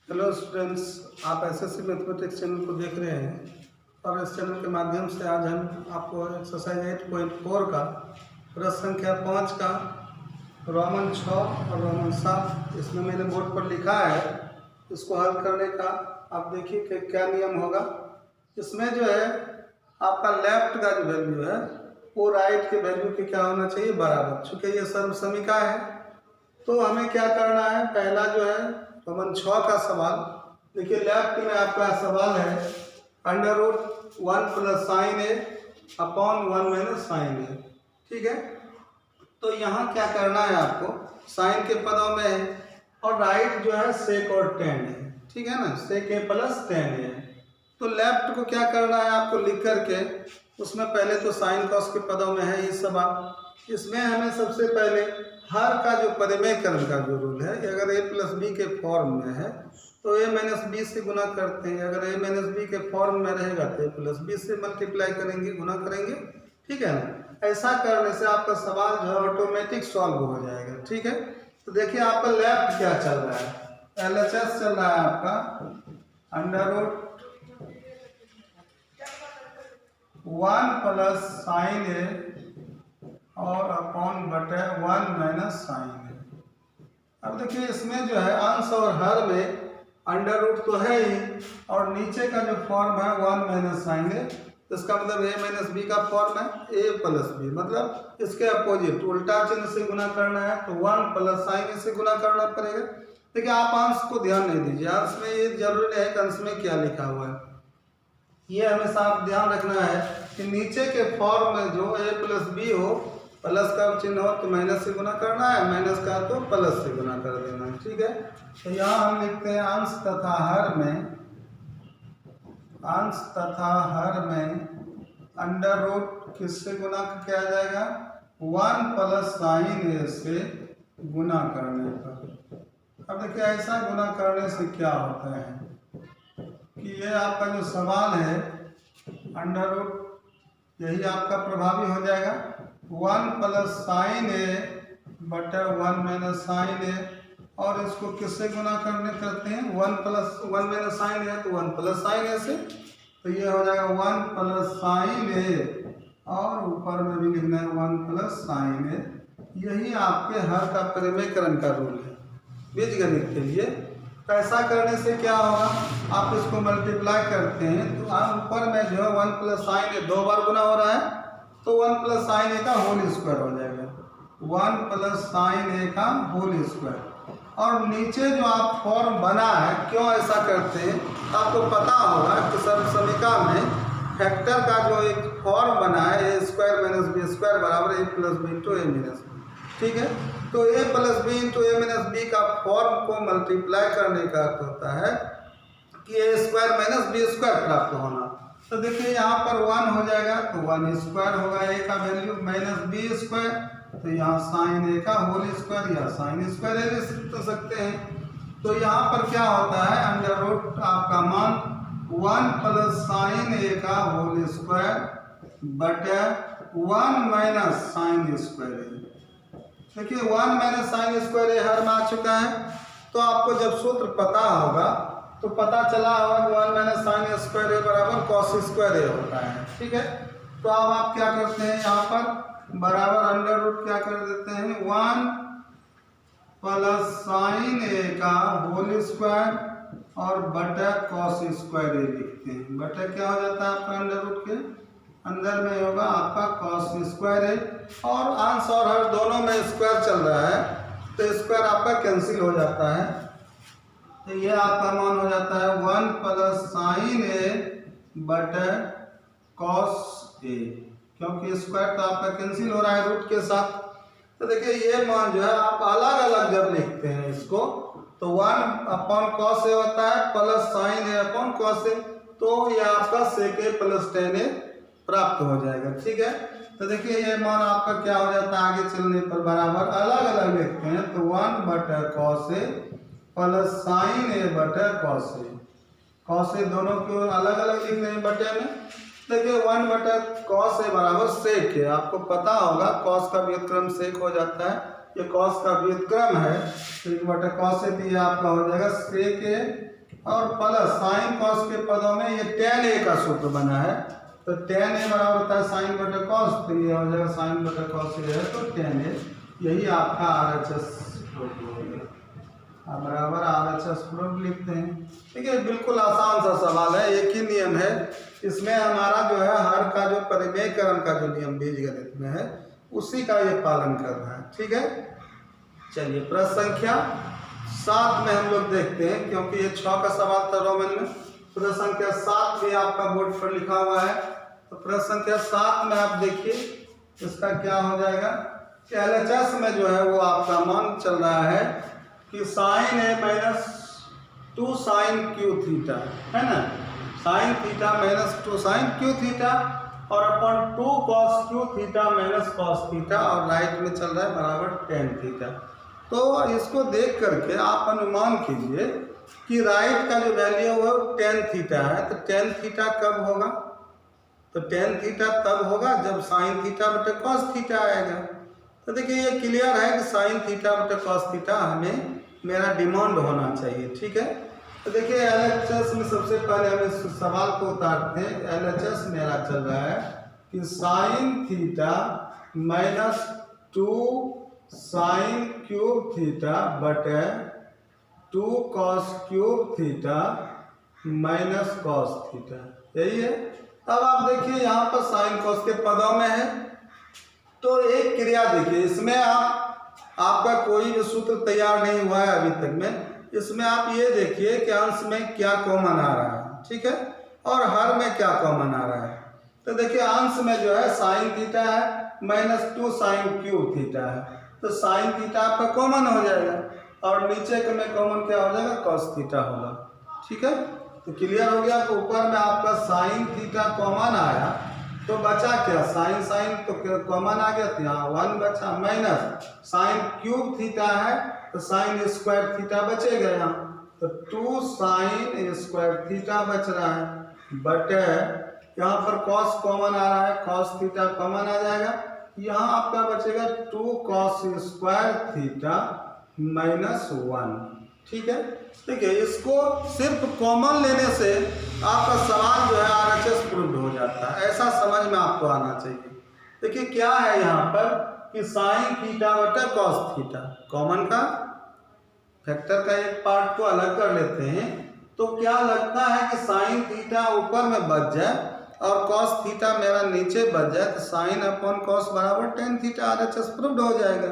Hello students, आप SSC mathematics channel को देख रहे हैं और इस चैनल के माध्यम से आज हम आपको एक्सरसाइज 8.4 का प्रश्न संख्या 5 का रोमन 6 और रोमन 7 इसमें मैंने बोर्ड पर लिखा है। इसको हल करने का आप देखिए कि क्या नियम होगा। इसमें जो है आपका लेफ्ट का जो वैल्यू है वो राइट के वैल्यू के क्या होना चाहिए, बराबर। चूँकि ये सर्व समीका है तो हमें क्या करना है, पहला जो है रोमन 6 का सवाल देखिए। लेफ्ट में आपका सवाल है √1 + sin a upon 1 - sin a। ठीक है, तो यहाँ क्या करना है आपको, साइन के पदों में है और राइट जो है सेक और टेन है। ठीक है ना, सेक a + tan a है। तो लेफ्ट को क्या करना है आपको लिख करके, उसमें पहले तो साइन कॉस के पदों में है ये सवाल। इसमें हमें सबसे पहले हर का जो परिमेयकरण का जो रूल है, अगर a + b के फॉर्म में है तो a - b से गुना करते हैं। अगर a - b के फॉर्म में रहेगा तो a + b से मल्टीप्लाई करेंगे, गुना करेंगे। ठीक है ना, ऐसा करने से आपका सवाल जो है ऑटोमेटिक सॉल्व हो जाएगा। ठीक है, तो देखिए आपका लेफ्ट क्या चल रहा है, LHS चल रहा है आपका √1 + sin a और अपॉन बटे 1 - sin a। अब देखिए इसमें जो है अंश और हर में √ तो है ही और नीचे का जो फॉर्म है 1 - sin a, इसका मतलब a - b का फॉर्म है a + b, मतलब इसके अपोजिट उल्टा चिन्ह से गुना करना है तो 1 + sin a से गुना करना पड़ेगा। देखिए आप अंश को ध्यान नहीं दीजिए, अंश में ये जरूरी नहीं है कि अंश में क्या लिखा हुआ है। ये हमेशा आप ध्यान रखना है कि नीचे के फॉर्म में जो a + b हो, प्लस का चिन्ह हो तो माइनस से गुना करना है, माइनस का तो प्लस से गुना कर देना है। ठीक है, तो यहाँ हम लिखते हैं अंश तथा हर में, अंश तथा हर में √ किससे गुना किया जाएगा, 1 + sin a से गुना करने पर। अब देखिए ऐसा गुना करने से क्या होता है कि ये आपका जो सवाल है √ यही आपका प्रभावी हो जाएगा 1 + sin a बटा 1 - sin a, और इसको किससे गुना करते हैं, 1 - sin a तो 1 + sin a से, तो ये हो जाएगा 1 + sin a और ऊपर में भी लिखना है 1 + sin a। यही आपके हर का परिमेयकरण का रूल है बीजगणित के लिए। तो ऐसा करने से क्या होगा, आप इसको मल्टीप्लाई करते हैं तो आप ऊपर में जो है 1 + sin a 2 बार गुना हो रहा है तो 1 + sin a का होल स्क्वायर हो जाएगा, 1 + sin a का होल स्क्वायर। और नीचे जो आप फॉर्म बना है, क्यों ऐसा करते हैं, आपको पता होगा कि सर्व समीका में फैक्टर का जो एक फॉर्म बना है a² - b² = a + b × a-b। ठीक है, तो a + b × a-b का फॉर्म को मल्टीप्लाई करने का अर्थ होता है कि a² - b² प्राप्त होना। तो देखिए यहाँ पर 1 हो जाएगा तो 1² होगा a का वैल्यू, -b², तो यहाँ sin a का होल स्क्वायर या sin² a लिख सकते हैं। तो यहाँ पर क्या होता है, √ आपका मान 1 + sin a का होल स्क्वायर बटे 1 - sin² a। देखिए 1 - sin² a हर में आ चुका है, तो आपको जब सूत्र पता होगा तो पता चला होगा कि 1 - sin² a बराबर cos² a होता है। ठीक है, तो अब आप क्या करते हैं, यहाँ पर बराबर √ क्या कर देते हैं, 1 + sin a का होल स्क्वायर और बटा cos² a लिखते हैं। बटा क्या हो जाता है आपका √ के अंदर में होगा आपका cos² a, और अंश और हर दोनों में स्क्वायर चल रहा है तो स्क्वायर आपका कैंसिल हो जाता है। तो ये आपका मान हो जाता है 1 + sin a बटे cos a, क्योंकि स्क्वायर तो आपका कैंसिल हो रहा है रूट के साथ। तो देखिए ये मान जो है आप अलग अलग जब लिखते हैं इसको तो 1/cos a होता है plus sin a cos a, तो ये आपका sec a + tan a प्राप्त हो जाएगा। ठीक है, तो देखिए ये मान आपका क्या हो जाता है, आगे चलने पर बराबर अलग अलग लिखते हैं तो 1/cos a plus sin a बटे cos a। cos a दोनों को अलग अलग लिख रहे हैं बटे में। देखिए 1/cos a बराबर sec है, आपको पता होगा cos का व्युत्क्रम sec हो जाता है, ये cos का व्युत्क्रम है तो 1/cos a भी आपका हो जाएगा sec a और प्लस साइन कॉस के पदों में ये tan a का सूत्र बना है, तो tan a बराबर होता है साइन बटे कॉस, तो ये हो जाएगा साइन बटे कॉस a है तो tan a, यही आपका RHS प्रूफ हो गया। आप बराबर RHS प्रूफ लिखते हैं। ठीक है, बिल्कुल आसान सा सवाल है, एक ही नियम है इसमें हमारा जो है हर का जो परिमेयकरण का जो नियम बीजगणित में है उसी का ये पालन कर रहा है। ठीक है, चलिए प्रश्न संख्या 7 में हम लोग देखते हैं, क्योंकि ये 6 का सवाल था रोमन में। प्रश्न संख्या 7 भी आपका बोर्ड पर लिखा हुआ है, तो प्रश्न संख्या 7 में आप देखिए इसका क्या हो जाएगा कि LHS में जो है वो आपका मान चल रहा है कि sine a minus 2 sine cube theta है ना, sine theta minus 2 sine cube theta और अपन 2 cos cube theta minus cos theta, और राइट में चल रहा है बराबर टेन थीटा। तो इसको देख करके आप अनुमान कीजिए कि राइट का जो वैल्यू है वो टेन थीटा है, तो टेन थीटा कब होगा, तो टेन थीटा तब होगा जब साइन थीटा बटे कॉस थीटा आएगा। तो देखिए ये क्लियर है कि साइन थीटा बटे कॉस थीटा हमें मेरा डिमांड होना चाहिए। ठीक है, तो देखिए LHS में सबसे पहले हम इस सवाल को उतारते हैं। LHS मेरा चल रहा है कि sign theta minus 2 sine cube theta बटे 2 cos cube theta minus cos theta, यही है। अब आप देखिए यहाँ पर साइन कॉस के पदों में है, तो एक क्रिया देखिए इसमें आपका कोई भी सूत्र तैयार नहीं हुआ है अभी तक में, इसमें आप ये देखिए कि अंश में क्या कॉमन आ रहा है, ठीक है, और हर में क्या कॉमन आ रहा है। तो देखिए अंश में जो है साइन थीटा है माइनस 2 साइन क्यूब थीटा है, तो साइन थीटा आपका कॉमन हो जाएगा और नीचे के में कॉमन क्या हो जाएगा, कॉस थीटा होगा। ठीक है, तो क्लियर हो गया। तो ऊपर में आपका साइन थीटा कॉमन आया तो बचा क्या, साइन साइन तो कॉमन आ गया, तो यहाँ 1 बचा, माइनस साइन क्यूब थीटा है तो साइन स्क्वायर थीटा बचेगा यहाँ, तो 2 साइन स्क्वायर थीटा बच रहा है बटे यहाँ पर कॉस कॉमन आ रहा है, कॉस थीटा कॉमन आ जाएगा, यहाँ आपका बचेगा 2 कॉस स्क्वायर थीटा माइनस 1। ठीक है, देखिए इसको सिर्फ कॉमन लेने से आपका सवाल जो है RHS प्रूव्ड हो जाता है, ऐसा समझ में आपको आना चाहिए। देखिए क्या है यहाँ पर कि साइन थीटा बटे कॉस थीटा, कॉमन का फैक्टर का एक पार्ट को अलग कर लेते हैं, तो क्या लगता है कि साइन थीटा ऊपर में बच जाए और कॉस थीटा मेरा नीचे बच जाए, तो साइन अपॉन कॉस बराबर टेन थीटा RHS प्रूव्ड हो जाएगा।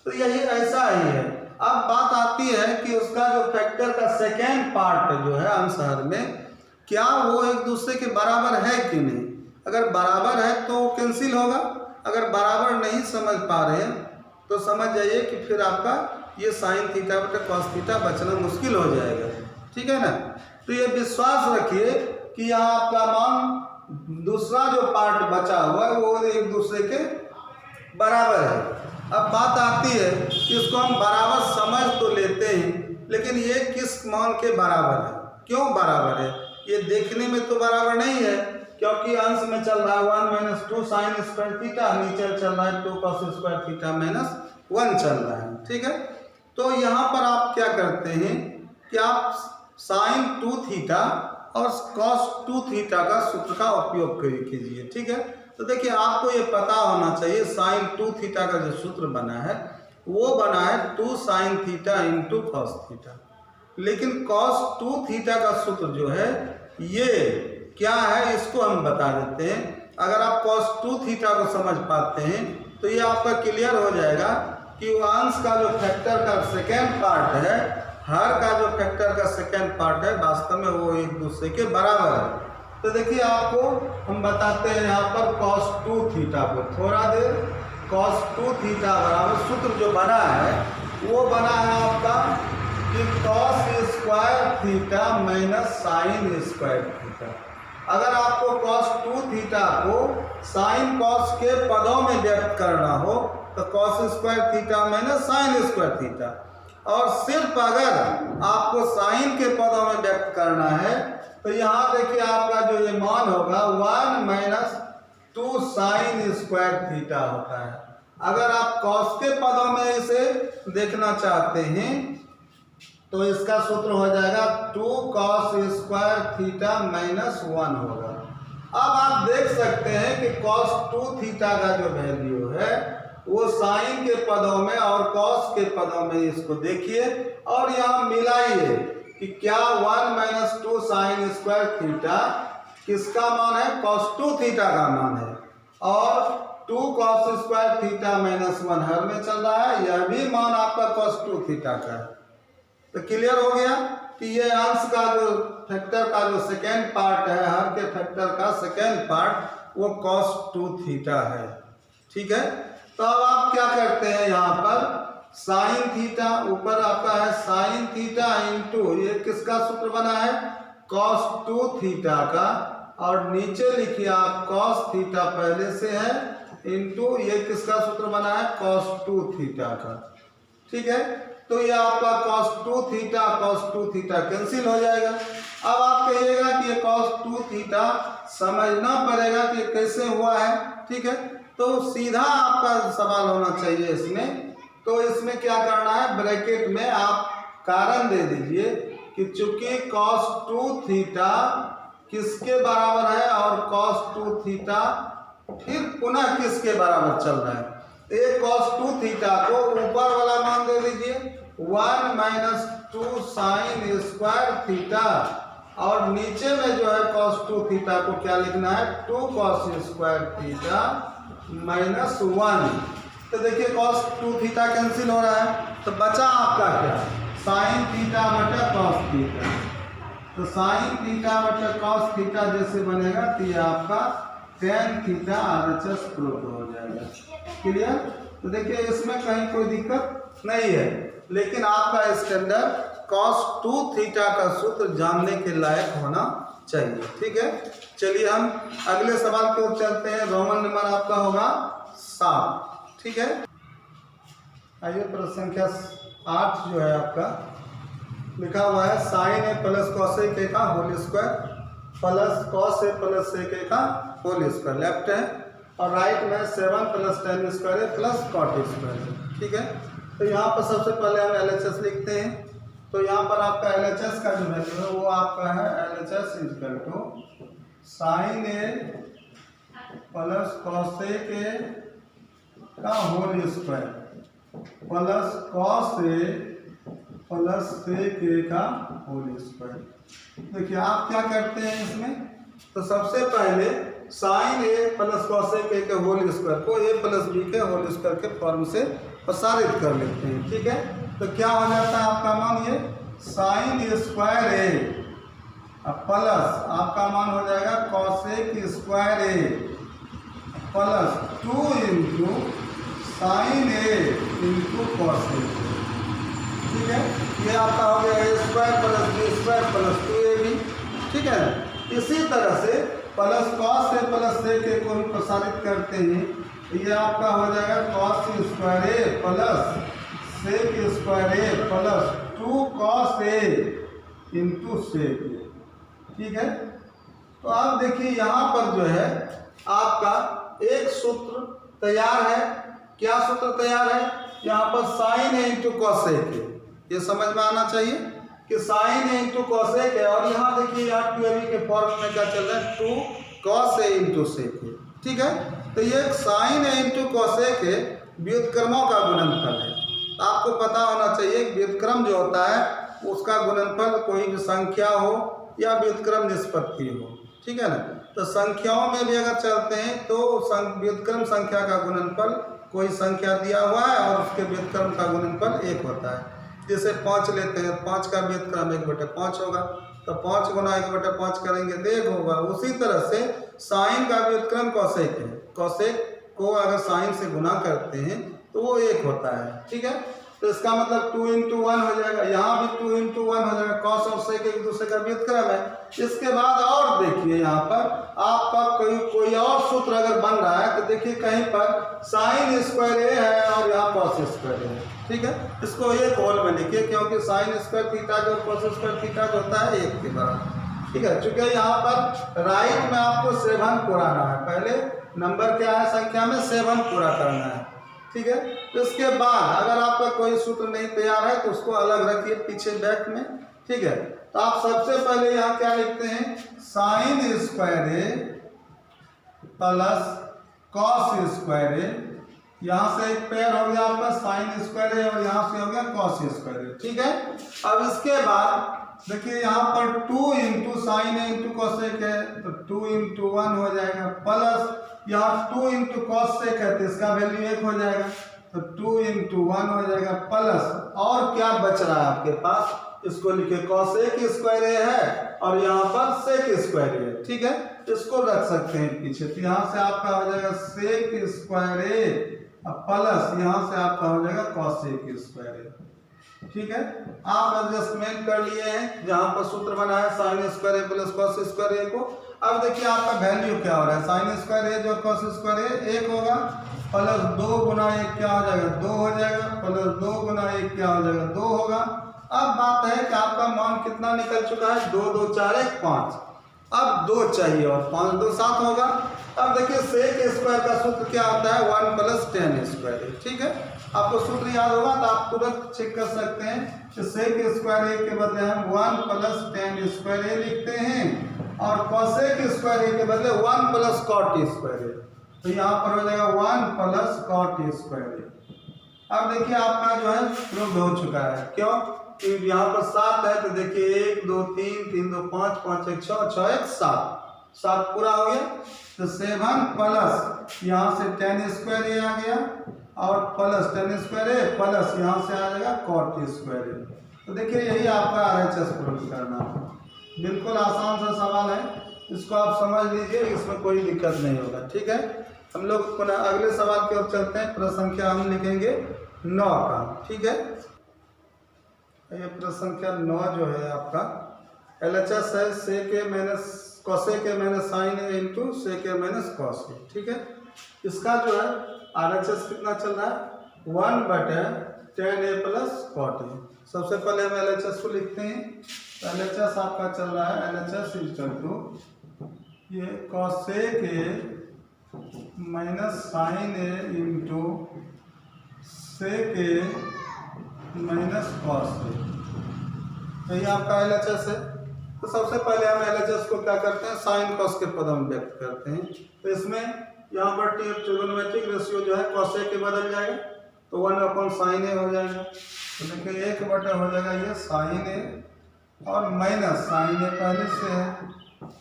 तो यही ऐसा ही है। अब बात आती है कि उसका जो फैक्टर का सेकेंड पार्ट जो है अंशहर में, क्या वो एक दूसरे के बराबर है कि नहीं। अगर बराबर है तो कैंसिल होगा, अगर बराबर नहीं समझ पा रहे हैं तो समझ जाइए कि फिर आपका ये साइन थीटा बटे कॉस थीटा बचना मुश्किल हो जाएगा। ठीक है ना, तो ये विश्वास रखिए कि यहाँ आपका मान दूसरा जो पार्ट बचा हुआ है वो एक दूसरे के बराबर है। अब बात आती है कि इसको हम बराबर समझ तो लेते हैं, लेकिन ये किस मान के बराबर है, क्यों बराबर है, ये देखने में तो बराबर नहीं है, क्योंकि अंश में चल रहा है 1 माइनस 2 साइन स्क्वायर थीटा, नीचे चल रहा है 2 कॉस स्क्वायर थीटा माइनस 1 चल रहा है। ठीक है, तो यहाँ पर आप क्या करते हैं कि आप साइन 2 थीटा और कॉस 2 थीटा का सूत्र का उपयोग कीजिए। ठीक है, तो देखिए आपको ये पता होना चाहिए साइन 2 थीटा का जो सूत्र बना है वो बना है 2 sine theta into cos theta, लेकिन कॉस 2 थीटा का सूत्र जो है ये क्या है इसको हम बता देते हैं। अगर आप कॉस 2 थीटा को समझ पाते हैं तो ये आपका क्लियर हो जाएगा कि अंश का जो फैक्टर का सेकेंड पार्ट है, हर का जो फैक्टर का सेकेंड पार्ट है, वास्तव में वो एक दूसरे के बराबर है। तो देखिए आपको हम बताते हैं यहाँ पर cos 2 थीटा को, थोड़ा देर cos 2 थीटा बराबर सूत्र जो बना है वो बना है आपका कि cos square theta minus sign square theta. अगर आपको cos 2 थीटा को साइन कॉस के पदों में व्यक्त करना हो तो cos square theta minus sign square theta, और सिर्फ अगर आपको साइन के पदों में व्यक्त करना है तो यहाँ देखिए आपका जो ये मान होगा 1 माइनस 2 साइन स्क्वायर थीटा होता है। अगर आप कॉस के पदों में इसे देखना चाहते हैं तो इसका सूत्र हो जाएगा 2 cos स्क्वायर थीटा माइनस 1 होगा। अब आप देख सकते हैं कि cos 2 थीटा का जो वैल्यू है वो साइन के पदों में और cos के पदों में, इसको देखिए और यहाँ मिलाइए कि क्या 1 माइनस 2 साइन स्क्वायर थीटा किसका मान है, cos 2 थीटा का मान है, और 2 cos स्क्वायर थीटा माइनस 1 हर में चल रहा है, यह भी मान आपका cos 2 थीटा का है। तो क्लियर हो गया कि ये अंश का जो फैक्टर का जो सेकेंड पार्ट है, हर के फैक्टर का सेकेंड पार्ट वो cos 2 थीटा है। ठीक है, तो अब आप क्या करते हैं, यहाँ पर साइन थीटा, ऊपर आपका है साइन थीटा इंटू ये किसका सूत्र बना है, cos 2 थीटा का, और नीचे लिखिए आप cos थीटा पहले से है इंटू ये किसका सूत्र बना है, cos 2 थीटा का। ठीक है, तो ये आपका cos 2 थीटा कैंसिल हो जाएगा। अब आप कहिएगा कि ये cos 2 थीटा समझना पड़ेगा कि कैसे हुआ है। ठीक है, तो सीधा आपका सवाल होना चाहिए इसमें, तो इसमें क्या करना है, ब्रैकेट में आप कारण दे दीजिए कि चूंकि cos 2 थीटा किसके बराबर है और cos 2 थीटा फिर पुनः किसके बराबर चल रहा है। एक cos 2 थीटा को ऊपर वाला मान दे दीजिए 1 माइनस 2 साइन स्क्वायर थीटा, और नीचे में जो है cos 2 थीटा को क्या लिखना है, 2 cos स्क्वायर थीटा माइनस 1। तो देखिए cos 2 थीटा कैंसिल हो रहा है, तो बचा आपका क्या, साइन थीटा बटा cos थीटा। तो साइन थीटा बटा cos थीटा जैसे बनेगा तो ये आपका tan थीटा RHS प्रूफ हो जाएगा। क्लियर, तो देखिए इसमें कहीं कोई दिक्कत नहीं है, लेकिन आपका स्टैंडर्ड cos 2 थीटा का सूत्र जानने के लायक होना चाहिए। ठीक है, चलिए हम अगले सवाल की ओर चलते हैं। रोमन नंबर आपका होगा 7। ठीक है, आइए प्रश्न संख्या 8 जो है आपका लिखा हुआ है sign A plus cos A का whole square plus cos A plus sec A का होल स्क्वायर लेफ्ट है, और राइट में 7 plus tan square A plus cot square है। ठीक है, तो यहाँ पर सबसे पहले हम LHS लिखते हैं। तो यहाँ पर आपका LHS का जो वैल्यू है वो आपका है LHS equal to sine A plus cos A का whole square plus cos A plus sec A का होल स्क्वायर। देखिए आप क्या करते हैं इसमें, तो सबसे पहले साइन ए प्लस कॉस ए के होल स्क्वायर को ए प्लस बी के होल स्क्वायर के फॉर्म से प्रसारित कर लेते हैं। ठीक है, तो क्या हो जाता है आपका मान, ये साइन स्क्वायर ए प्लस आपका मान हो जाएगा cosec square A plus 2 into sine A into cos A. ठीक है, ये आपका हो गया A square plus B square plus 2ab। ठीक है, इसी तरह से plus cos A plus sec A को हम प्रसारित करते हैं, ये आपका हो जाएगा cos square A plus sec square A plus 2 cos A into sec A. ठीक है, तो आप देखिए यहाँ पर जो है आपका एक सूत्र तैयार है। क्या सूत्र तैयार है, यहाँ पर साइन ए इंटू कॉस ए के, ये समझ में आना चाहिए कि साइन ए इंटू कॉस ए के, और यहाँ देखिए यहाँ 2ab के फॉर्म में क्या चल रहा है, 2 cos A into sec A. ठीक है, तो ये साइन ए इंटू कॉस ए के व्युत्क्रमों का गुणनफल है। आपको पता होना चाहिए व्युत्क्रम जो होता है उसका गुणनफल कोई भी संख्या हो या व्युत्क्रम निष्पत्ति हो। ठीक है ना, तो संख्याओं में भी अगर चलते हैं तो व्युत्क्रम संख्या का गुणनफल कोई संख्या दिया हुआ है और उसके व्युत्क्रम का गुणनफल 1 होता है। जैसे 5 लेते हैं, 5 का व्युत्क्रम 1/5 होगा, तो 5 गुना 1/5 करेंगे तो 1 होगा। उसी तरह से साइन का व्युत्क्रम कॉसेक है, कॉसेक को अगर साइन से गुना करते हैं तो वो 1 होता है। ठीक है, तो इसका मतलब 2 इंटू 1 हो जाएगा, यहाँ भी 2 इंटू 1 हो जाएगा। कॉस और सेक एक दूसरे का व्युत्क्रम है। इसके बाद और देखिए यहाँ पर आपका कोई और सूत्र अगर बन रहा है तो देखिए कहीं पर साइन स्क्वायर ए है और यहाँ कॉस स्क्वायर है। ठीक है, इसको एक होल में लिखिए क्योंकि साइन स्क्वायर थीटा जो कॉस स्क्वायर थीटा जो होता है 1 के बराबर। ठीक है, चूंकि यहाँ पर राइट में आपको 7 पुराना है, पहले नंबर क्या है संख्या में 7 पूरा करना है। ठीक है, इसके बाद अगर आपका कोई सूत्र नहीं तैयार है तो उसको अलग रखिए पीछे बैक में, ठीक है। तो आप सबसे पहले यहाँ क्या लिखते हैं, sine square A plus cos square ए, यहाँ से एक पेयर हो गया आपका साइन स्क्वायर ए और यहाँ से हो गया कॉस स्क्वायर ए, ठीक है। अब इसके बाद देखिए यहाँ पर 2 into sine A into cosec है तो 2 इंटू 1 हो जाएगा, प्लस यहाँ 2 इंटू कॉसेक है तो इसका वैल्यू 1 हो जाएगा तो 2 इंटू 1 हो जाएगा, प्लस और क्या बच रहा है आपके पास, इसको लिखे कॉसेक स्क्वायर ए है और यहाँ पर सेक स्क्वायर ए है, ठीक है। इसको रख सकते हैं पीछे, तो यहाँ से आपका हो जाएगा सेक स्क्वायर ए प्लस यहाँ से आपका हो जाएगा कॉसेक स्क्वायर ए, ठीक है। आप एडजस्टमेंट कर लिए हैं, जहां पर सूत्र बना है sine square A plus cos square ए को। अब देखिए आपका वैल्यू क्या हो रहा है, साइन स्क्वायर ए जो कॉस स्क्वायर ए 1 होगा, प्लस 2 गुना 1 क्या हो जाएगा 2 हो जाएगा, प्लस 2 गुना 1 क्या हो जाएगा 2 होगा। अब बात है कि आपका मान कितना निकल चुका है, 2 2 4 1 5, अब 2 चाहिए और 5 2 7 होगा। अब देखिए सेक स्क्वायर का सूत्र क्या आता है 1 प्लस टेन स्क्वायर ए, ठीक है। आपको सूत्र याद होगा तो आप तुरंत चेक कर सकते हैं कि सेक स्क्वायर ए के बदले हम 1 प्लस टेन स्क्वायर ए लिखते हैं और कॉसेक स्क्वायर ए के बदले 1 प्लस कॉट स्क्वायर ए, तो यहाँ पर हो जाएगा 1 प्लस कॉट स्क्वायर ए। अब देखिए आपका जो है प्रूव हो चुका है, क्यों कि यहाँ पर 7 है तो देखिए 1 2 3 3 2 5 5 1 6 6 1 7 पूरा हो गया, तो 7 प्लस यहाँ से टेन स्क्वायर ए आ गया और plus ten square A plus यहाँ से आ जाएगा कॉट स्क्वायर ए। तो देखिए यही आपका RHS प्रूफ करना है, बिल्कुल आसान सा सवाल है, इसको आप समझ लीजिए, इसमें कोई दिक्कत नहीं होगा, ठीक है। हम लोग पुनः अगले सवाल की ओर चलते हैं, प्रश्न संख्या हम लिखेंगे 9 का, ठीक है। ये प्रश्न संख्या 9 जो है आपका LHS है sec A minus cosec A minus sine A into sec A minus cos A, ठीक है। इसका जो है RHS कितना चल रहा है 1/10 ए प्लस कॉट ए। सबसे पहले हम LHS को लिखते हैं, तो LHS आपका चल रहा है LHS इक्वल टू ये cosec A minus sine A into sec A minus cos A, तो ये आपका LHS है। तो सबसे पहले हम LHS को क्या करते हैं साइन कॉस के पद हम व्यक्त करते हैं, तो इसमें यहाँ पर ट्रिगोनोमेट्रिक रेशियो जो है कॉस ए के बदल जाएगा तो 1/sin ए हो जाएगा, तो देखिए 1 हो जाएगा ये साइन ए और माइनस साइन ए पहले से है,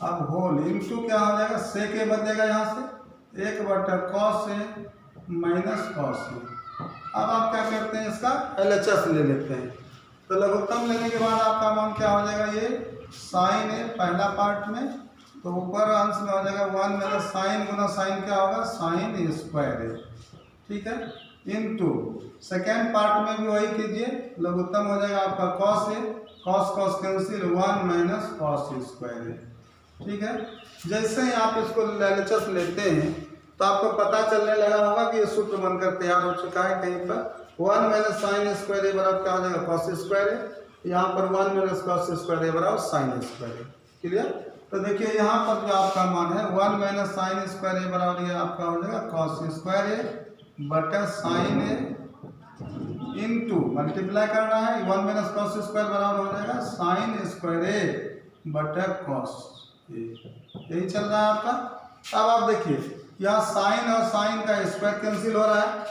अब होल इंटू क्या हो जाएगा सेक ए बदलेगा यहाँ से 1/cos ए माइनस कॉस ए। अब आप क्या करते हैं इसका LHS ले लेते हैं, तो लघुत्तम लेने के बाद आपका मान क्या हो जाएगा ये साइन ए पहला पार्ट में, तो ऊपर अंश में हो जाएगा 1 माइनस साइन गुना साइन क्या होगा साइन स्क्वायर ए, ठीक है, इनटू सेकेंड पार्ट में भी वही कीजिए, लघुत्तम हो जाएगा आपका cos A, cos cos cancel 1 minus cos square A, ठीक है। जैसे ही आप इसको LHS लेते हैं तो आपको पता चलने लगा होगा कि ये सूत्र बनकर तैयार हो चुका है, कहीं पर 1 माइनस साइन स्क्वायर ए बराबर क्या हो जाएगा कॉस स्क्वायर ए, यहाँ पर 1 माइनस कॉस स्क्वायर ए बराबर साइन स्क्वायर ए, क्लियर। तो देखिए यहाँ पर जो आपका मान है 1 माइनस साइन स्क्वायर ए बराबर ये आपका हो जाएगा कॉस स्क्वायर ए बटा साइन ए इंटू मल्टीप्लाई करना है 1 माइनस कॉस स्क्वायर बराबर हो जाएगा साइन स्क्वायर ए बटा कॉस ए, यही चल रहा है आपका। अब आप देखिए यहाँ साइन और साइन का स्क्वायर कैंसिल हो रहा है,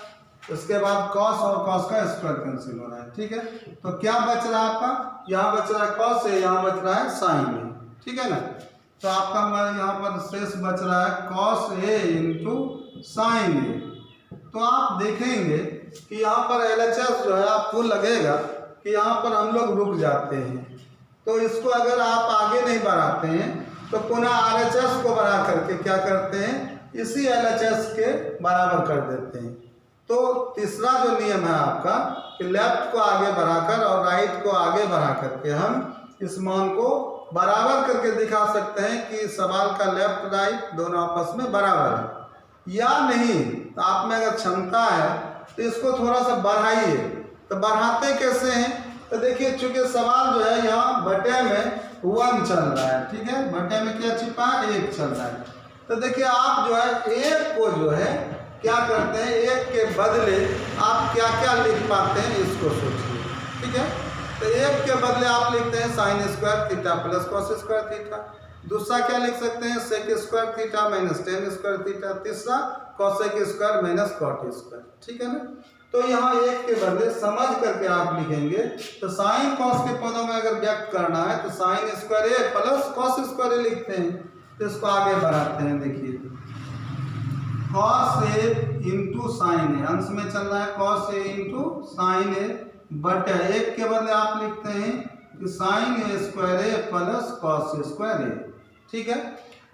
उसके बाद कॉस और कॉस का स्क्वायर कैंसिल हो रहा है, ठीक है। तो क्या बच रहा है आपका, यहाँ बच रहा है कॉस ए, यहाँ बच रहा है साइन ए, ठीक है ना। तो आपका यहाँ पर शेष बच रहा है cos A into sine A. तो आप देखेंगे कि यहाँ पर LHS जो है आपको लगेगा कि यहाँ पर हम लोग रुक जाते हैं, तो इसको अगर आप आगे नहीं बढ़ाते हैं तो पुनः RHS को बढ़ा करके क्या करते हैं इसी LHS के बराबर कर देते हैं। तो तीसरा जो नियम है आपका कि लेफ्ट को आगे बढ़ाकर और राइट को आगे बढ़ा करके हम इस मान को बराबर करके दिखा सकते हैं कि सवाल का लेफ्ट राइट दोनों आपस में बराबर है या नहीं। तो आप में अगर क्षमता है तो इसको थोड़ा सा बढ़ाइए। तो बढ़ाते कैसे हैं, तो देखिए चूंकि सवाल जो है यहाँ बटे में 1 चल रहा है, ठीक है, बटे में क्या छिपा है 1 चल रहा है, तो देखिए आप जो है एक को जो है क्या करते हैं, एक के बदले आप क्या क्या लिख पाते हैं इसको सोचिए, ठीक है। तो एक के बदले आप लिखते हैं sine square theta plus cos square theta. दूसरा क्या लिख सकते हैं, sec square theta minus tan square theta. तीसरा cosec square minus cot square, ठीक है ना। तो यहाँ एक के बदले समझ करके आप लिखेंगे। तो साइन कॉस के पदों में अगर व्यक्त करना है तो sine square A plus cos square ए लिखते हैं। तो इसको आगे बढ़ाते हैं, देखिए कॉस ए इंटू साइन ए, अंश में चल रहा है कॉस ए इंटू साइन ए बटे एक के बदले आप लिखते हैं कि sign A square A plus cos square A, ठीक है।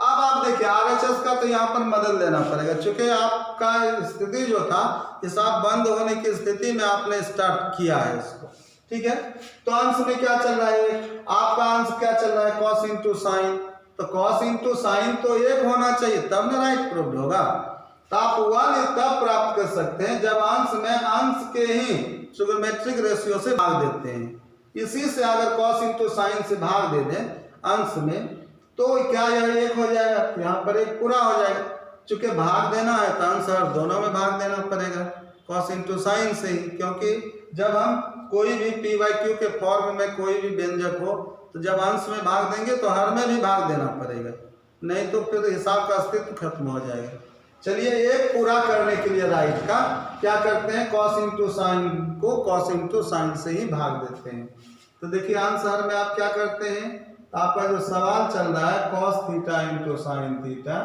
अब आप देखिए आरएचएस का तो यहाँ पर मदद लेना पड़ेगा, क्योंकि आपका स्थिति जो था हिसाब बंद होने की स्थिति में आपने स्टार्ट किया है इसको, ठीक है। तो अंश में क्या चल रहा है, आपका अंश क्या चल रहा है, कॉस इंटू साइन। तो कॉस इंटू साइन तो एक होना चाहिए तब ना राइट प्रूव्ड होगा। तो आप 1 तब प्राप्त कर सकते हैं जब अंश में अंश के ही ट्रिग्नोमेट्रिक रेशियो से भाग देते हैं। इसी से अगर कॉस इंटू साइन से भाग दे दें अंश में तो क्या यह एक हो जाएगा, यहाँ पर एक पूरा हो जाएगा। चूंकि भाग देना है तो अंश और दोनों में भाग देना पड़ेगा कॉस इंटू साइन से ही, क्योंकि जब हम कोई भी पी बाई क्यू के फॉर्म में कोई भी व्यंजक हो तो जब अंश में भाग देंगे तो हर में भी भाग देना पड़ेगा, नहीं तो फिर हिसाब का अस्तित्व खत्म हो जाएगा। चलिए एक पूरा करने के लिए राइट का क्या करते हैं, कॉस इंटू साइन को कॉस इंटू साइन से ही भाग देते हैं। तो देखिए आंसर में आप क्या करते हैं, आपका जो सवाल चल रहा है cos theta into sine theta,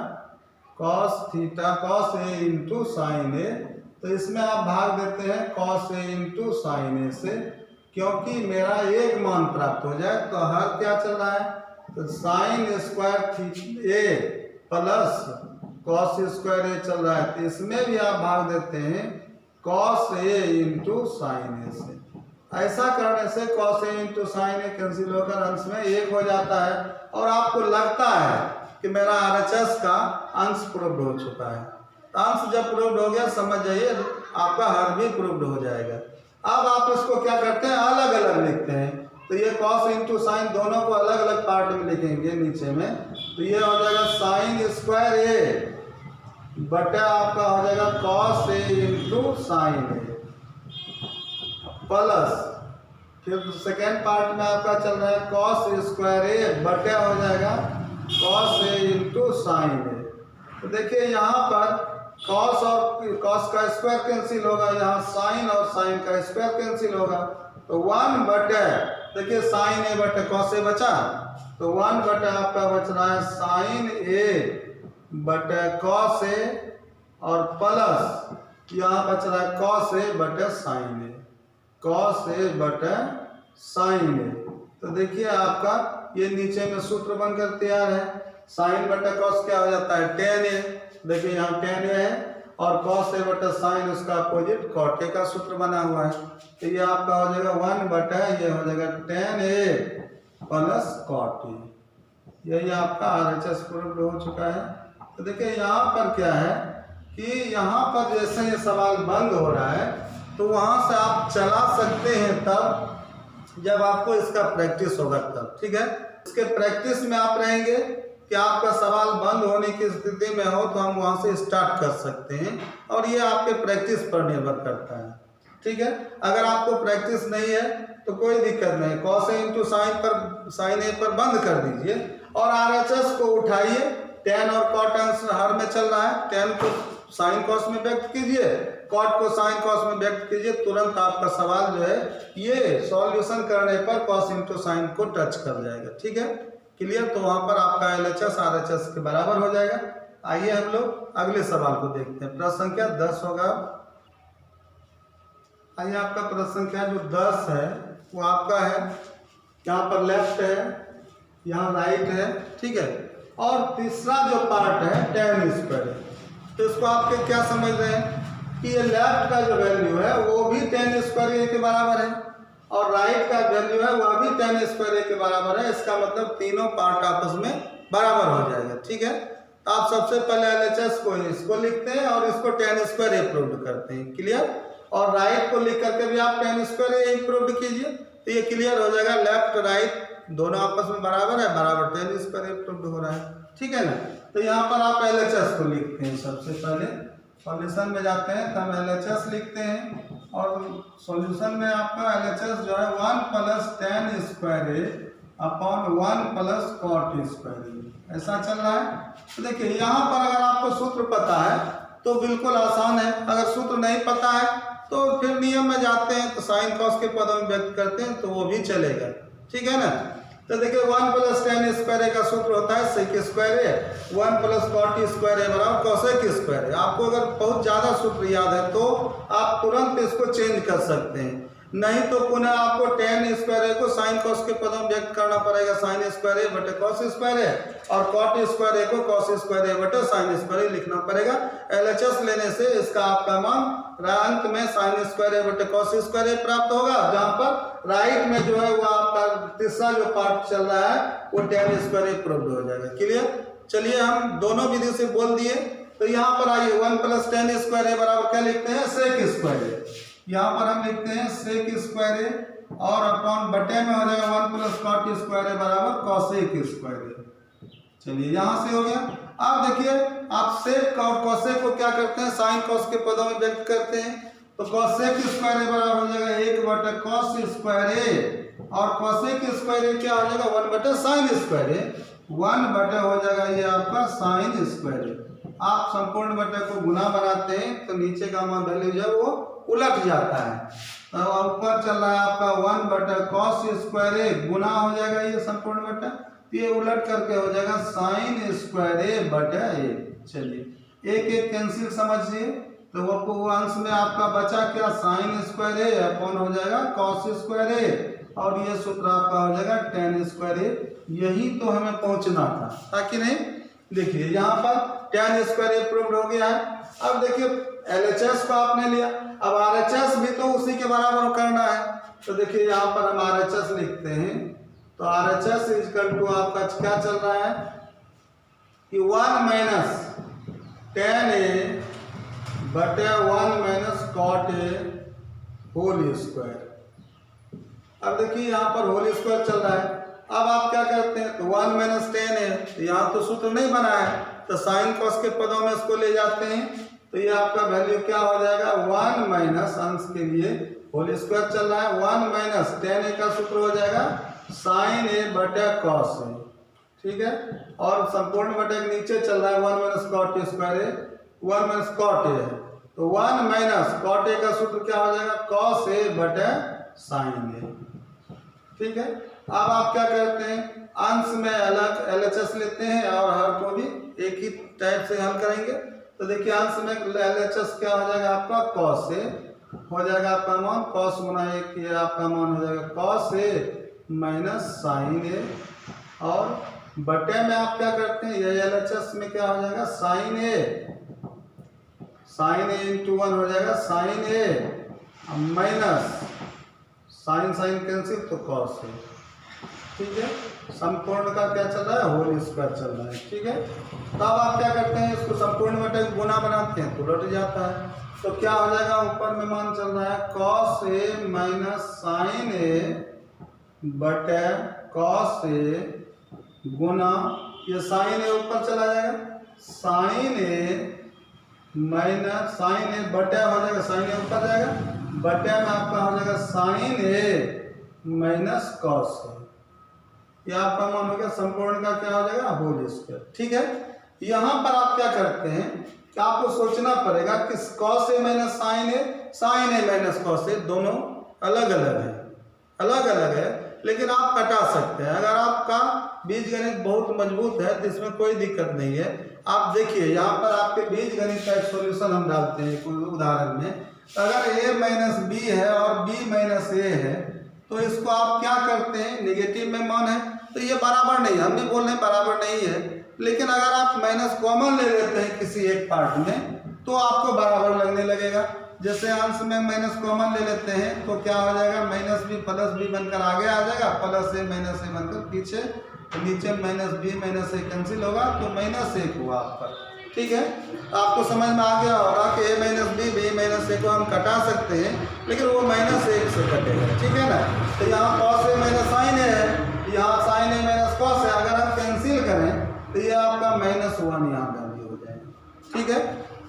cos theta cos A into sine A, तो इसमें आप भाग देते हैं cos A into sine A से, क्योंकि मेरा एक मान प्राप्त हो जाए। तो हर क्या चल रहा है, तो साइन स्क्वायर थीटा ए प्लस कॉस स्क्वायर ए चल रहा है, तो इसमें भी आप भाग देते हैं cos A into sine A से। ऐसा करने से cos A into sine A cancel होकर अंश में एक हो जाता है और आपको लगता है कि मेरा आरएचएस का अंश प्रूव्ड हो चुका है। अंश जब प्रूव्ड हो गया समझ जाइए आपका हर भी प्रूव्ड हो जाएगा। अब आप इसको क्या करते हैं, अलग अलग लिखते हैं। तो ये कॉस इंटू साइन दोनों को अलग अलग पार्ट में लिखेंगे नीचे में, तो ये हो जाएगा साइन स्क्वायर ए बटा आपका हो जाएगा cos A into sine A plus फिर सेकेंड पार्ट में आपका चल रहा है कॉस स्क्वायर ए बटा हो जाएगा cos A into sine A. तो देखिए यहाँ पर कॉस और कॉस का स्क्वायर कैंसिल होगा, यहाँ साइन और साइन का स्क्वायर कैंसिल होगा, तो 1 बटे देखिए साइन ए बटे कॉस ए बचा, तो 1 बटे आपका बच रहा है साइन ए बटे कॉस ए और प्लस यहाँ बच रहा है कॉस ए बटे साइन ए, कॉस ए बटे साइन ए। तो देखिए आपका ये नीचे में सूत्र बनकर तैयार है, साइन बटे कॉस क्या हो जाता है टेन ए, देखिए यहाँ टेन ए है और कॉस ए बटे साइन उसका अपोजिट कॉट ए का सूत्र बना हुआ है। तो ये आपका हो जाएगा 1 बटे ये हो जाएगा tan A plus cot A. यही आपका आरएचएस प्रूव्ड हो चुका है। तो देखिए यहाँ पर क्या है कि यहाँ पर जैसे ये सवाल बंद हो रहा है तो वहाँ से आप चला सकते हैं तब जब आपको इसका प्रैक्टिस होगा तब, ठीक है। इसके प्रैक्टिस में आप रहेंगे कि आपका सवाल बंद होने की स्थिति में हो तो हम वहाँ से स्टार्ट कर सकते हैं, और ये आपके प्रैक्टिस पर निर्भर करता है, ठीक है। अगर आपको प्रैक्टिस नहीं है तो कोई दिक्कत नहीं, कॉस ए इंटू साइन ए पर बंद कर दीजिए और आरएचएस को उठाइए। टेन और कॉट अंश हर में चल रहा है, टेन को साइन कॉस में व्यक्त कीजिए, कॉट को साइन कॉस में व्यक्त कीजिए, तुरंत आपका सवाल जो है ये सॉल्यूशन करने पर कॉस इंटू साइन को टच कर जाएगा, ठीक है। क्लियर, तो वहाँ पर आपका एलएचएस आरएचएस के बराबर हो जाएगा। आइए हम लोग अगले सवाल को देखते हैं। प्रश्न संख्या 10 होगा। आइए आपका प्रश्न संख्या जो 10 है वो आपका है, यहाँ पर लेफ्ट है, यहाँ राइट है, ठीक है। और तीसरा जो पार्ट है टेन स्क्वायर, तो इसको आपके क्या समझ रहे हैं कि ये लेफ्ट का जो वैल्यू है वो भी टेन स्क्वायर ए के बराबर है और राइट का वैल्यू है वह भी टेन स्क्वायर ए के बराबर है। इसका मतलब तीनों पार्ट आपस में बराबर हो जाएगा, ठीक है। तो आप सबसे पहले एलएचएस को इसको लिखते हैं और इसको टेन स्क्वायर ए प्रूव्ड करते हैं, क्लियर। और राइट को लिख करके भी आप टेन स्क्वायर ए प्रूव्ड कीजिए, तो ये क्लियर हो जाएगा। लेफ्ट राइट दोनों आपस में बराबर है, बराबर टेन स्क्वायर ए प्रूव्ड हो रहा है, ठीक है ना। तो यहाँ पर आप LHS को लिखते हैं। सबसे पहले सॉल्यूशन में जाते हैं तो हम LHS लिखते हैं और सॉल्यूशन में आपका LHS जो है 1 + tan स्क्वायर ए अपॉन 1 + cot स्क्वायर ए, ऐसा चल रहा है। तो देखिए यहाँ पर अगर आपको सूत्र पता है तो बिल्कुल आसान है, अगर सूत्र नहीं पता है तो फिर नियम में जाते हैं तो साइन कॉस के पदों में व्यक्त करते हैं तो वो भी चलेगा, ठीक है ना। तो देखिए 1 + tan स्क्वायर ए का सूत्र होता है सेक स्क्वायर ए, 1 + cot स्क्वायर ए बराबर कोसेक स्क्वायर ए। आपको अगर बहुत ज़्यादा सूत्र याद है तो आप तुरंत इसको चेंज कर सकते हैं, नहीं तो पुनः आपको tan स्क्वायर ए को साइन कॉस के पदों में व्यक्त करना पड़ेगा, साइन स्क्वायर ए बटे कॉस स्क्वायर ए, और कॉट स्क्वायर ए को कॉस स्क्वायर ए बटे साइन स्क्वायर ए लिखना पड़ेगा। LHS लेने से इसका आपका मान अंत में साइन स्क्वायर ए बटे कॉस स्क्वायर ए प्राप्त होगा, जहाँ पर राइट में जो है वो आपका तीसरा जो पार्ट चल रहा है वो tan स्क्वायर ए प्राप्त हो जाएगा। क्लियर? चलिए हम दोनों विधि से बोल दिए। तो यहाँ पर आइए 1 + tan स्क्वायर ए बराबर क्या लिखते हैं, सेक स्क्वायर ए। यहाँ पर हम लिखते हैं सेक स्क्वायर ए और अपॉन बटे में हो जाएगा 1 + cot स्क्वायर ए बराबर कोसेक स्क्वायर ए। चलिए यहाँ से हो गया। अब देखिए आप सेक और कोसेक को क्या करते हैं, साइन कॉस के पदों में व्यक्त करते हैं। तो कोसेक स्क्वायर ए बराबर हो जाएगा 1 बटे कॉस स्क्वायर ए और कोसेक स्क्वायर ए क्या हो जाएगा 1 बटे साइन स्क्वायर ए, 1 बटे हो जाएगा ये आपका साइन स्क्वायर ए। आप संपूर्ण बटे को गुना बनाते हैं तो नीचे का मान वैल्यू जो है वो उलट जाता है। तो ऊपर चल रहा है आपका 1 बटे कॉस स्क्वायर ए गुना हो जाएगा ये संपूर्ण बटा, ये उलट करके हो जाएगा साइन स्क्वायर ए बटे ए। चलिए एक एक कैंसिल समझिए तो वो अंश में आपका बचा क्या, साइन स्क्वायर ए अपॉन हो जाएगा कॉस स्क्वायर ए और ये सूत्र आपका हो जाएगा tan स्क्वायर ए। यही तो हमें पहुंचना था कि नहीं। देखिए यहाँ पर tan स्क्वायर ए प्रूव्ड हो गया है। अब देखिए LHS को आपने लिया, अब RHS भी तो उसी के बराबर करना है। तो देखिए यहाँ पर हम RHS लिखते हैं तो RHS = आपका क्या चल रहा है कि 1 - tan ए बटे 1 - cot ए होल स्क्वायर। अब देखिए यहाँ पर होल स्क्वायर चल रहा है। अब आप क्या करते हैं तो 1 - tan ए, यहाँ तो सूत्र नहीं बना है तो साइन कॉस के पदों में इसको ले जाते हैं तो ये आपका वैल्यू क्या हो जाएगा 1 - अंश के लिए होल स्क्वायर चल रहा है 1 - tan ए का सूत्र हो जाएगा साइन ए बटे कॉस ए, ठीक है। और संपूर्ण बटे नीचे चल रहा है 1 - cot स्क्वायर ए, 1 - cot ए, तो 1 - cot ए का सूत्र क्या हो जाएगा कॉस ए बटे साइन ए, ठीक है। अब आप क्या करते हैं अंश में अलग LHS लेते हैं और हर को भी एक ही टाइप से हल करेंगे। तो देखिए अंश में LHS क्या हो जाएगा आपका कॉस ए हो जाएगा, आपका मान कॉस गुना एक ये आपका मान हो जाएगा कॉस ए माइनस साइन ए, और बटे में आप क्या करते हैं ये LHS में क्या हो जाएगा साइन ए × 1 हो जाएगा साइन ए माइनस साइन कैंसिल तो कॉस ए, ठीक है। संपूर्ण का क्या चल रहा है होल स्क्वायर चल रहा है, ठीक है। तब आप क्या करते हैं इसको संपूर्ण बटे गुना बनाते हैं तो उलट जाता है। तो क्या हो जाएगा ऊपर में मान चल रहा है कॉस ए माइनस साइन ए बटे कॉस ए गुना ये साइन ए ऊपर चला जाएगा साइन ए माइनस साइन ए बटे हो जाएगा साइन ए ऊपर जाएगा बटे में आपका हो जाएगा साइन ए माइनस कॉस ए, ये आपका मान हो गया संपूर्ण का क्या हो जाएगा होल स्क्वायर, ठीक है। यहाँ पर आप क्या करते हैं कि आपको सोचना पड़ेगा कि cos A minus sine A minus cos ए दोनों अलग अलग है, लेकिन आप कटा सकते हैं। अगर आपका बीजगणित बहुत मजबूत है तो इसमें कोई दिक्कत नहीं है। आप देखिए यहाँ पर आपके बीजगणित का एक सॉल्यूशन हम डालते हैं कोई उदाहरण में। अगर a माइनस बी है और b माइनस ए है तो इसको आप क्या करते हैं नेगेटिव में मान है तो ये बराबर नहीं है, हम नहीं बोल रहे बराबर नहीं है, लेकिन अगर आप माइनस कॉमन ले लेते हैं किसी एक पार्ट में तो आपको बराबर लगने लगेगा। जैसे अंश में माइनस कॉमन ले लेते हैं तो क्या हो जाएगा माइनस बी प्लस बी बनकर आगे आ जाएगा, प्लस ए माइनस ए बनकर पीछे, तो नीचे माइनस बी माइनस ए कैंसिल होगा तो माइनस एक हुआ आपका, ठीक है। आपको समझ में आ गया होगा कि ए माइनस बी माइनस ए को हम कटा सकते हैं लेकिन वो माइनस एक से कटेगा, ठीक है ना। तो यहाँ कॉस ए माइनस साइन ए है, यहाँ साइन ए माइनस कॉस है, अगर हम कैंसिल करें तो ये आपका -1 यहाँ वैल्यू हो जाएगा। ठीक है,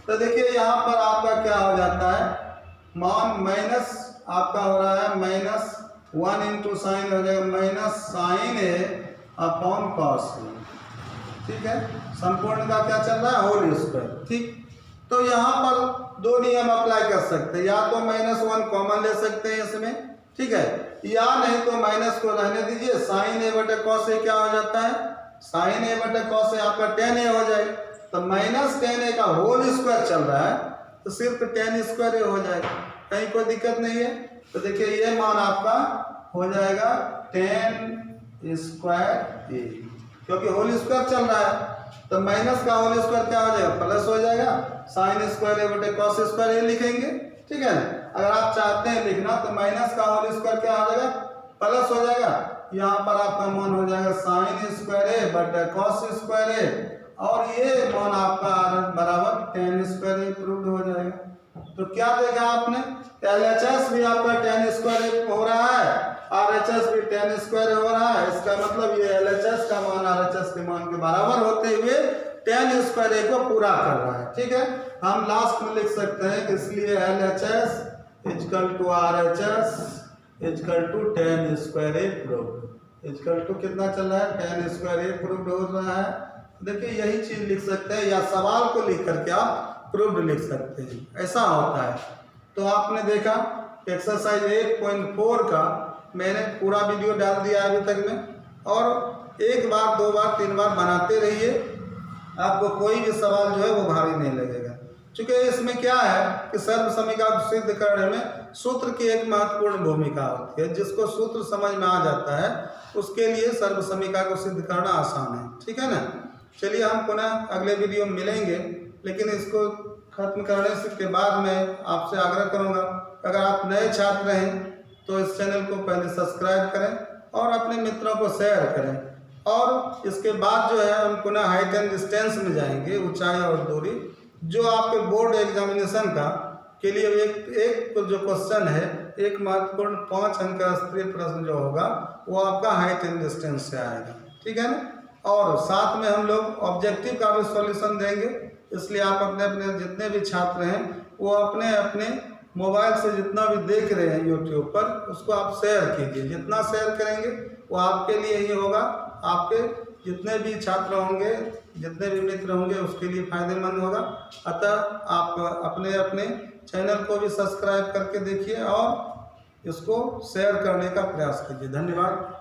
तो देखिए यहाँ पर आपका क्या हो जाता है, मान माइनस आपका हो रहा है -1 इंटू साइन हो जाएगा -sin A upon cos A। ठीक है, संपूर्ण का क्या चल रहा है, होल स्क्वायर। ठीक, तो यहाँ पर दो नियम अप्लाई कर सकते हैं, या तो -1 कॉमन ले सकते हैं इसमें, ठीक है, या नहीं तो माइनस को रहने दीजिए, sin A बटे cos A क्या हो जाता है, sin A बटे cos A आपका tan A हो जाएगा। तो -tan A का होल स्क्वायर चल रहा है तो सिर्फ tan स्क्वायर A हो जाएगा, कहीं कोई दिक्कत नहीं है। तो देखिए ये मान आपका हो जाएगा tan स्क्वायर A, क्योंकि होल स्क्वायर चल रहा है तो माइनस का होल स्क्वायर क्या हो जाएगा, प्लस हो जाएगा, sin स्क्वायर A बटे cos स्क्वायर A लिखेंगे। ठीक है ना, अगर आप चाहते हैं लिखना तो माइनस का होल स्क्वायर क्या हो जाएगा, प्लस हो जाएगा, यहाँ पर आपका मान हो जाएगा sin स्क्वायर A बटे cos स्क्वायर A, और ये मान आपका बराबर tan स्क्वायर A प्रूव्ड हो जाएगा। तो क्या देखा आपने, LHS भी आपका tan स्क्वायर A हो रहा है, RHS भी tan स्क्वायर A हो रहा है। इसका मतलब ये LHS का मान RHS के मान के बराबर होते हुए tan स्क्वायर A को पूरा कर रहा है। ठीक है, हम लास्ट में लिख सकते हैं कि इसलिए LHS equal to RHS equal to tan square A proved, equal to कितना चल रहा है, tan स्क्वायर A प्रूव्ड हो रहा है। देखिए यही चीज लिख सकते हैं, या सवाल को लिख करके आप प्रूव्ड लिख सकते हैं, ऐसा होता है। तो आपने देखा एक्सरसाइज 8.4 का मैंने पूरा वीडियो डाल दिया अभी तक में, और एक बार, दो बार, तीन बार बनाते रहिए, आपको कोई भी सवाल जो है वो भारी नहीं लगेगा। क्योंकि इसमें क्या है कि सर्वसमीका को सिद्ध करने में सूत्र की एक महत्वपूर्ण भूमिका होती है। जिसको सूत्र समझ में आ जाता है उसके लिए सर्वसमीका को सिद्ध करना आसान है। ठीक है ना, चलिए हम पुनः अगले वीडियो में मिलेंगे, लेकिन इसको खत्म करने से के बाद मैं आपसे आग्रह करूंगा, अगर आप नए छात्र हैं तो इस चैनल को पहले सब्सक्राइब करें और अपने मित्रों को शेयर करें, और इसके बाद जो है हम पुनः हाइट एंड डिस्टेंस में जाएंगे, ऊंचाई और दूरी, जो आपके बोर्ड एग्जामिनेशन का के लिए एक जो क्वेश्चन है, एक महत्वपूर्ण 5 अंक का स्तरीय प्रश्न जो होगा वो आपका हाइट एंड डिस्टेंस से आएगा। ठीक है ना, और साथ में हम लोग ऑब्जेक्टिव का भी सॉल्यूशन देंगे। इसलिए आप अपने अपने जितने भी छात्र हैं वो अपने अपने मोबाइल से जितना भी देख रहे हैं यूट्यूब पर, उसको आप शेयर कीजिए। जितना शेयर करेंगे वो आपके लिए ही होगा, आपके जितने भी छात्र होंगे, जितने भी मित्र होंगे उसके लिए फायदेमंद होगा। अतः आप अपने अपने चैनल को भी सब्सक्राइब करके देखिए और इसको शेयर करने का प्रयास कीजिए। धन्यवाद।